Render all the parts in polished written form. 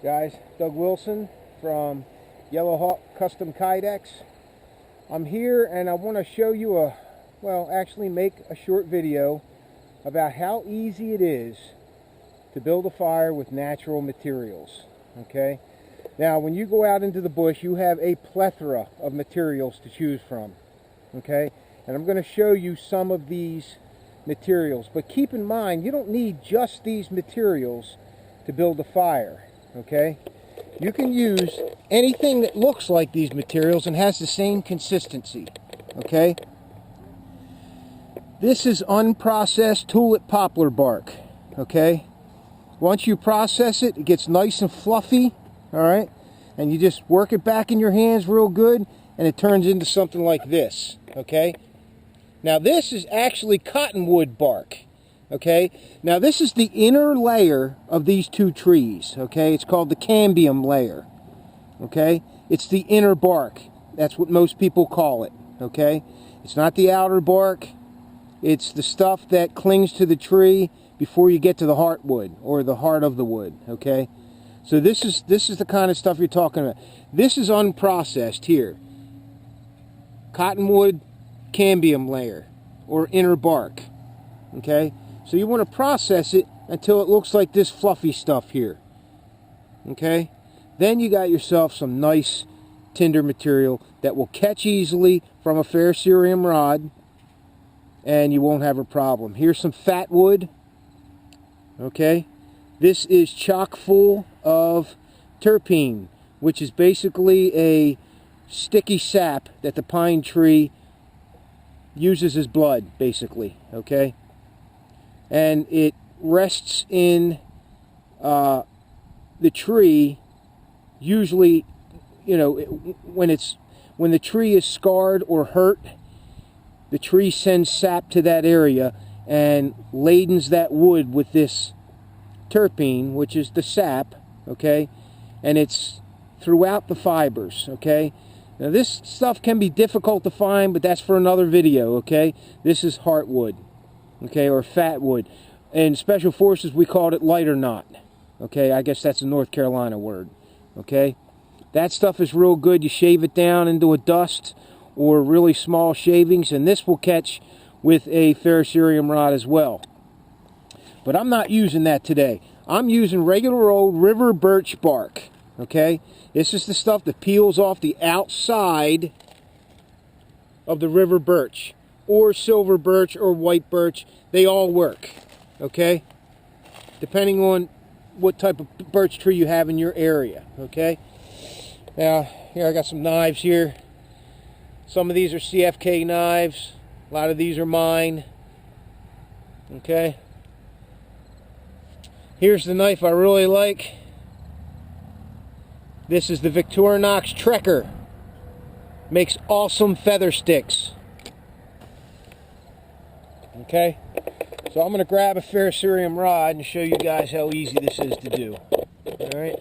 Guys, Doug Wilson from Hawk Custom Kydex. I'm here and I want to show you actually make a short video about how easy it is to build a fire with natural materials. Okay, now when you go out into the bush, you have a plethora of materials to choose from. Okay, and I'm going to show you some of these materials, but keep in mind you don't need just these materials to build a fire. Okay, you can use anything that looks like these materials and has the same consistency. Okay, this is unprocessed tulip poplar bark. Okay, once you process it, it gets nice and fluffy. All right, and you just work it back in your hands real good and it turns into something like this. Okay, now this is actually cottonwood bark. Okay, now this is the inner layer of these two trees. Okay, it's called the cambium layer. Okay, it's the inner bark. That's what most people call it. Okay, it's not the outer bark. It's the stuff that clings to the tree before you get to the heartwood or the heart of the wood. Okay, so this is the kind of stuff you're talking about. This is unprocessed here. Cottonwood cambium layer or inner bark. Okay, so you want to process it until it looks like this fluffy stuff here. Okay, then you got yourself some nice tinder material that will catch easily from a ferrocerium rod and you won't have a problem. Here's some fat wood. Okay, this is chock full of terpene, which is basically a sticky sap that the pine tree uses as blood, basically. Okay, and it rests in the tree. Usually, you know, when the tree is scarred or hurt, the tree sends sap to that area and ladens that wood with this terpene, which is the sap. Okay, and it's throughout the fibers. Okay, now this stuff can be difficult to find, but that's for another video. Okay, this is heartwood. Okay, or fat wood. In Special Forces we called it lighter knot. Okay, I guess that's a North Carolina word. Okay, that stuff is real good. You shave it down into a dust or really small shavings, and this will catch with a ferrocerium rod as well. But I'm not using that today. I'm using regular old river birch bark. Okay, this is the stuff that peels off the outside of the river birch, or silver birch or white birch. They all work. Okay, depending on what type of birch tree you have in your area. Okay, now here I got some knives here. Some of these are CFK knives, a lot of these are mine. Okay, here's the knife I really like. This is the Victorinox Trekker. Makes awesome feather sticks. Okay, so I'm going to grab a ferrocerium rod and show you guys how easy this is to do. Alright.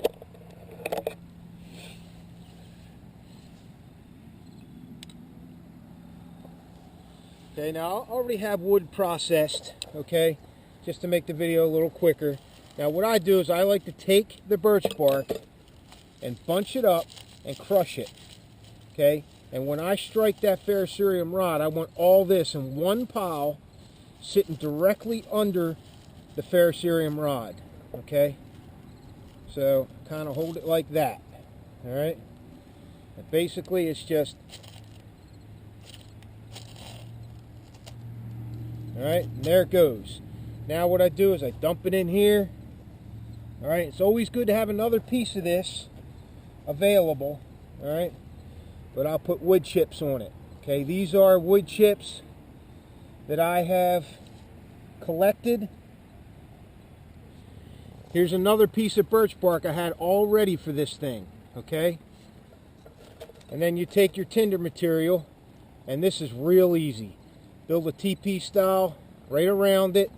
Okay, now I already have wood processed, okay, just to make the video a little quicker. Now what I do is I like to take the birch bark and bunch it up and crush it. Okay, and when I strike that ferrocerium rod, I want all this in one pile sitting directly under the ferrocerium rod. Okay, so kind of hold it like that. All right, and basically it's just, all right, and there it goes. Now what I do is I dump it in here. All right, it's always good to have another piece of this available. All right, but I'll put wood chips on it. Okay, these are wood chips that I have collected. Here's another piece of birch bark I had all ready for this thing. Okay, and then you take your tinder material, and this is real easy. Build a TP style right around it.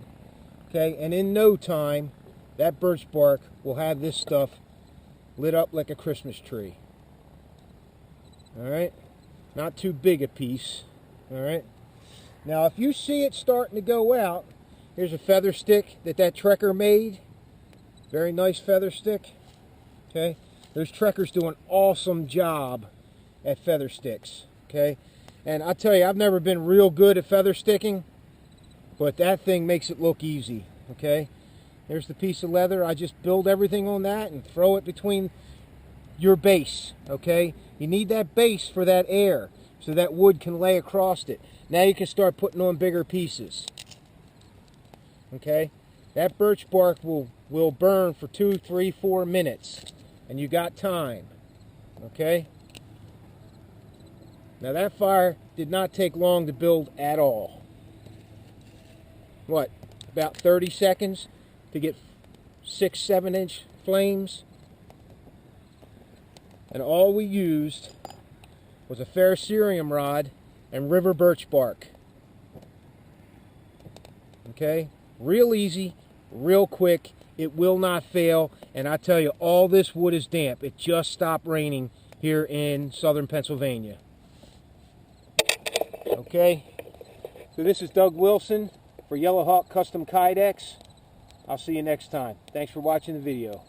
Okay, and in no time that birch bark will have this stuff lit up like a Christmas tree. All right, not too big a piece. All right, now if you see it starting to go out, here's a feather stick that Trekker made. Very nice feather stick. Okay, those trekkers do an awesome job at feather sticks. Okay, and I tell you, I've never been real good at feather sticking, but that thing makes it look easy. Okay, there's the piece of leather. I just build everything on that and throw it between your base. Okay, you need that base for that air so that wood can lay across it. Now you can start putting on bigger pieces. Okay, that birch bark will burn for 2, 3, 4 minutes, and you got time. Okay, now that fire did not take long to build at all. What, about 30 seconds to get 6, 7-inch flames? And all we used was a ferrocerium rod and river birch bark. Okay, real easy, real quick. It will not fail, and I tell you, all this wood is damp. It just stopped raining here in southern Pennsylvania. Okay, so this is Doug Wilson for Yellow Hawk Custom Kydex. I'll see you next time. Thanks for watching the video.